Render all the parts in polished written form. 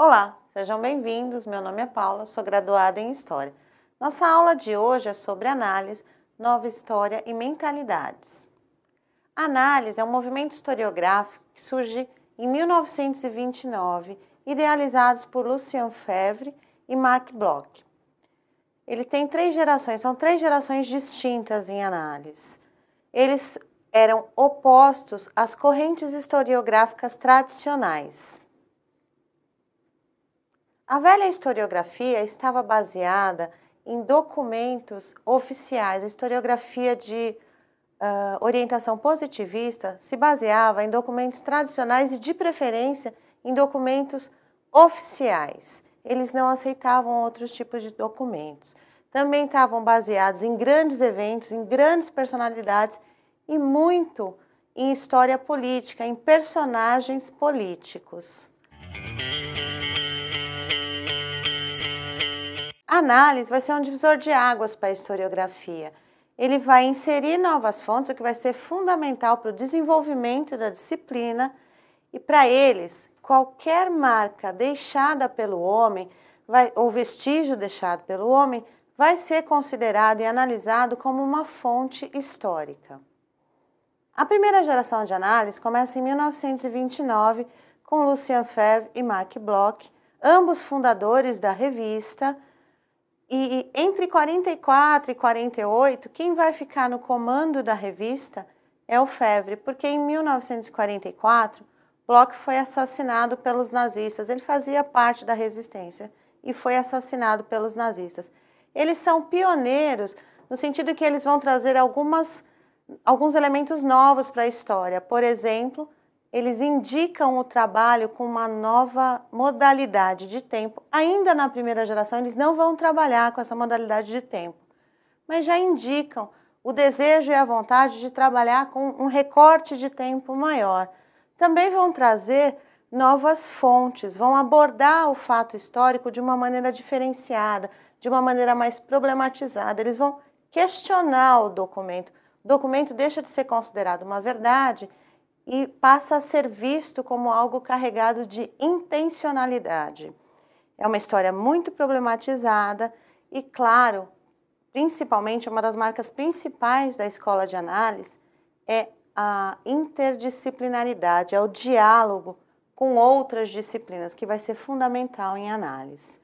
Olá, sejam bem-vindos. Meu nome é Paula, sou graduada em História. Nossa aula de hoje é sobre análise, nova história e mentalidades. A análise é um movimento historiográfico que surge em 1929, idealizados por Lucien Febvre e Marc Bloch. Ele tem três gerações, são três gerações distintas em análise. Eles eram opostos às correntes historiográficas tradicionais. A velha historiografia estava baseada em documentos oficiais. A historiografia de orientação positivista se baseava em documentos tradicionais e, de preferência, em documentos oficiais. Eles não aceitavam outros tipos de documentos. Também estavam baseados em grandes eventos, em grandes personalidades e muito em história política, em personagens políticos. A análise vai ser um divisor de águas para a historiografia. Ele vai inserir novas fontes, o que vai ser fundamental para o desenvolvimento da disciplina, e para eles, qualquer marca deixada pelo homem, ou vestígio deixado pelo homem, vai ser considerado e analisado como uma fonte histórica. A primeira geração de análise começa em 1929, com Lucien Febvre e Marc Bloch, ambos fundadores da revista. E entre 44 e 48, quem vai ficar no comando da revista é o Febvre, porque em 1944, Bloch foi assassinado pelos nazistas. Ele fazia parte da resistência e foi assassinado pelos nazistas. Eles são pioneiros no sentido que eles vão trazer alguns elementos novos para a história. Por exemplo, eles indicam o trabalho com uma nova modalidade de tempo. Ainda na primeira geração, eles não vão trabalhar com essa modalidade de tempo, mas já indicam o desejo e a vontade de trabalhar com um recorte de tempo maior. Também vão trazer novas fontes, vão abordar o fato histórico de uma maneira diferenciada, de uma maneira mais problematizada. Eles vão questionar o documento. O documento deixa de ser considerado uma verdade e passa a ser visto como algo carregado de intencionalidade. É uma história muito problematizada e, claro, principalmente uma das marcas principais da escola de análise é a interdisciplinaridade, é o diálogo com outras disciplinas, que vai ser fundamental em análise.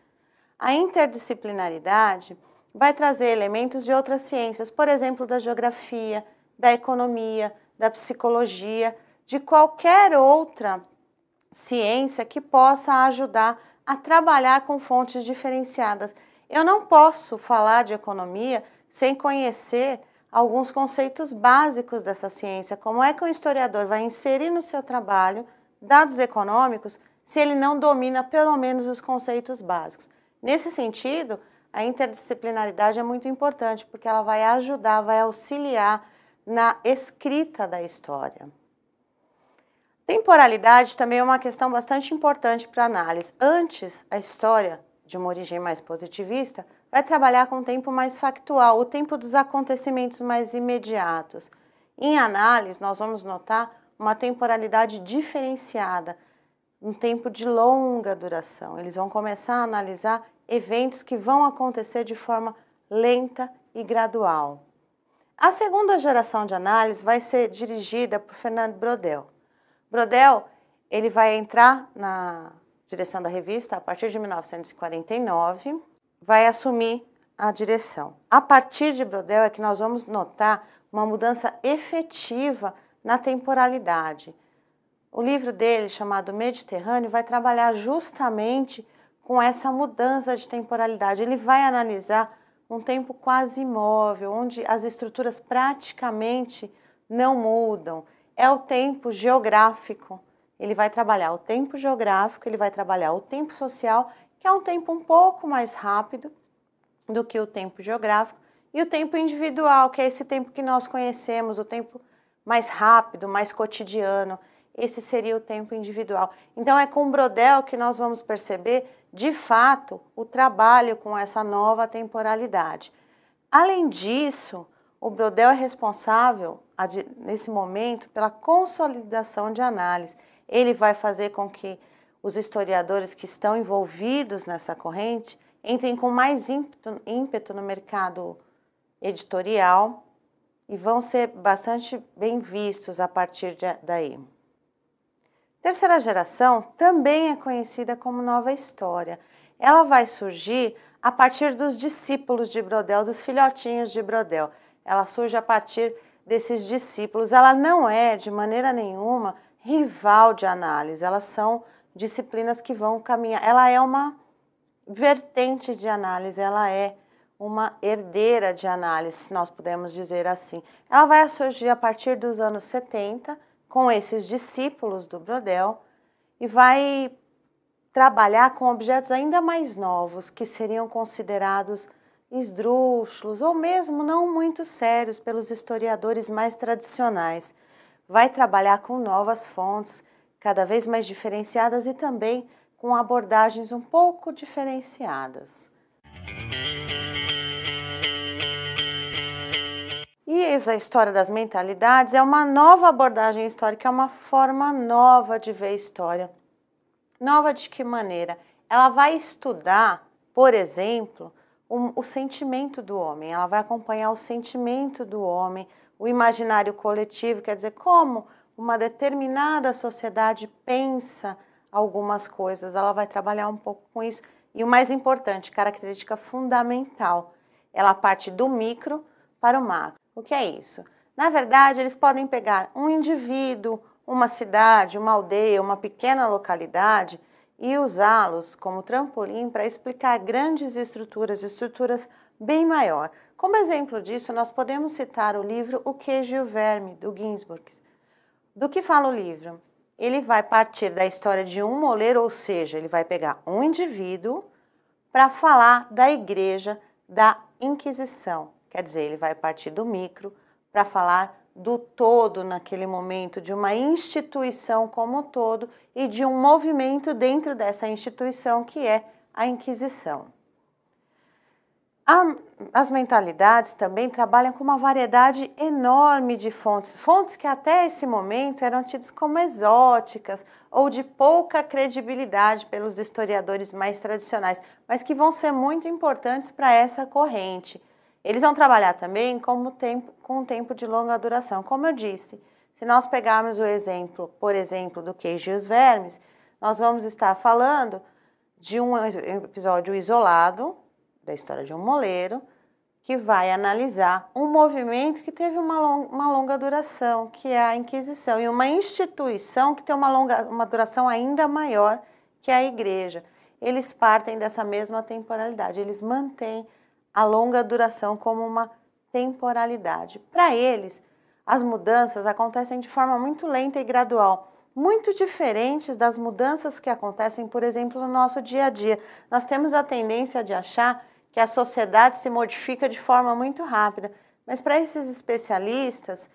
A interdisciplinaridade vai trazer elementos de outras ciências, por exemplo, da geografia, da economia, da psicologia, de qualquer outra ciência que possa ajudar a trabalhar com fontes diferenciadas. Eu não posso falar de economia sem conhecer alguns conceitos básicos dessa ciência. Como é que um historiador vai inserir no seu trabalho dados econômicos se ele não domina pelo menos os conceitos básicos? Nesse sentido, a interdisciplinaridade é muito importante, porque ela vai ajudar, vai auxiliar na escrita da história. Temporalidade também é uma questão bastante importante para a análise. Antes, a história, de uma origem mais positivista, vai trabalhar com o tempo mais factual, o tempo dos acontecimentos mais imediatos. Em análise, nós vamos notar uma temporalidade diferenciada, um tempo de longa duração. Eles vão começar a analisar eventos que vão acontecer de forma lenta e gradual. A segunda geração de análise vai ser dirigida por Fernand Braudel. Braudel, ele vai entrar na direção da revista a partir de 1949, vai assumir a direção. A partir de Braudel é que nós vamos notar uma mudança efetiva na temporalidade. O livro dele, chamado Mediterrâneo, vai trabalhar justamente com essa mudança de temporalidade. Ele vai analisar um tempo quase imóvel, onde as estruturas praticamente não mudam. É o tempo geográfico. Ele vai trabalhar o tempo geográfico, ele vai trabalhar o tempo social, que é um tempo um pouco mais rápido do que o tempo geográfico, e o tempo individual, que é esse tempo que nós conhecemos, o tempo mais rápido, mais cotidiano. Esse seria o tempo individual. Então, é com Braudel que nós vamos perceber, de fato, o trabalho com essa nova temporalidade. Além disso, o Braudel é responsável, nesse momento, pela consolidação de análise. Ele vai fazer com que os historiadores que estão envolvidos nessa corrente entrem com mais ímpeto no mercado editorial e vão ser bastante bem vistos a partir daí. Terceira geração também é conhecida como nova história. Ela vai surgir a partir dos discípulos de Brodel, dos filhotinhos de Brodel. Ela surge a partir desses discípulos. Ela não é, de maneira nenhuma, rival de análise. Elas são disciplinas que vão caminhar. Ela é uma vertente de análise, ela é uma herdeira de análise, se nós podemos dizer assim. Ela vai surgir a partir dos anos 70, com esses discípulos do Brodel, e vai trabalhar com objetos ainda mais novos, que seriam considerados esdrúxulos ou mesmo não muito sérios pelos historiadores mais tradicionais. Vai trabalhar com novas fontes, cada vez mais diferenciadas e também com abordagens um pouco diferenciadas. E a história das mentalidades é uma nova abordagem histórica, é uma forma nova de ver a história. Nova de que maneira? Ela vai estudar, por exemplo, o sentimento do homem, ela vai acompanhar o sentimento do homem, o imaginário coletivo, quer dizer, como uma determinada sociedade pensa algumas coisas, ela vai trabalhar um pouco com isso. E o mais importante, característica fundamental, ela parte do micro para o macro. O que é isso? Na verdade, eles podem pegar um indivíduo, uma cidade, uma aldeia, uma pequena localidade e usá-los como trampolim para explicar grandes estruturas bem maior. Como exemplo disso, nós podemos citar o livro O Queijo e o Verme, do Ginsburg. Do que fala o livro? Ele vai partir da história de um moleiro, ou seja, ele vai pegar um indivíduo para falar da igreja, da Inquisição. Quer dizer, ele vai partir do micro para falar do todo naquele momento, de uma instituição como todo e de um movimento dentro dessa instituição que é a Inquisição. As mentalidades também trabalham com uma variedade enorme de fontes, fontes que até esse momento eram tidas como exóticas ou de pouca credibilidade pelos historiadores mais tradicionais, mas que vão ser muito importantes para essa corrente. Eles vão trabalhar também com um tempo de longa duração. Como eu disse, se nós pegarmos o exemplo, por exemplo, do Queijo e os Vermes, nós vamos estar falando de um episódio isolado, da história de um moleiro, que vai analisar um movimento que teve uma longa duração, que é a Inquisição, e uma instituição que tem uma duração ainda maior, que é a igreja. Eles partem dessa mesma temporalidade, eles mantêm a longa duração como uma temporalidade. Para eles, as mudanças acontecem de forma muito lenta e gradual, muito diferentes das mudanças que acontecem, por exemplo, no nosso dia a dia. Nós temos a tendência de achar que a sociedade se modifica de forma muito rápida, mas para esses especialistas,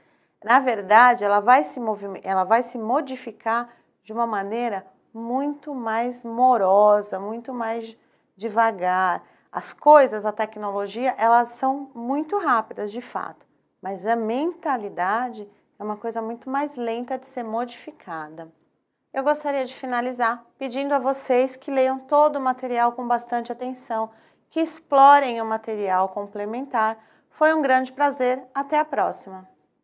na verdade, ela vai se modificar de uma maneira muito mais morosa, muito mais devagar. As coisas, a tecnologia, elas são muito rápidas, de fato, mas a mentalidade é uma coisa muito mais lenta de ser modificada. Eu gostaria de finalizar pedindo a vocês que leiam todo o material com bastante atenção, que explorem o material complementar. Foi um grande prazer, até a próxima!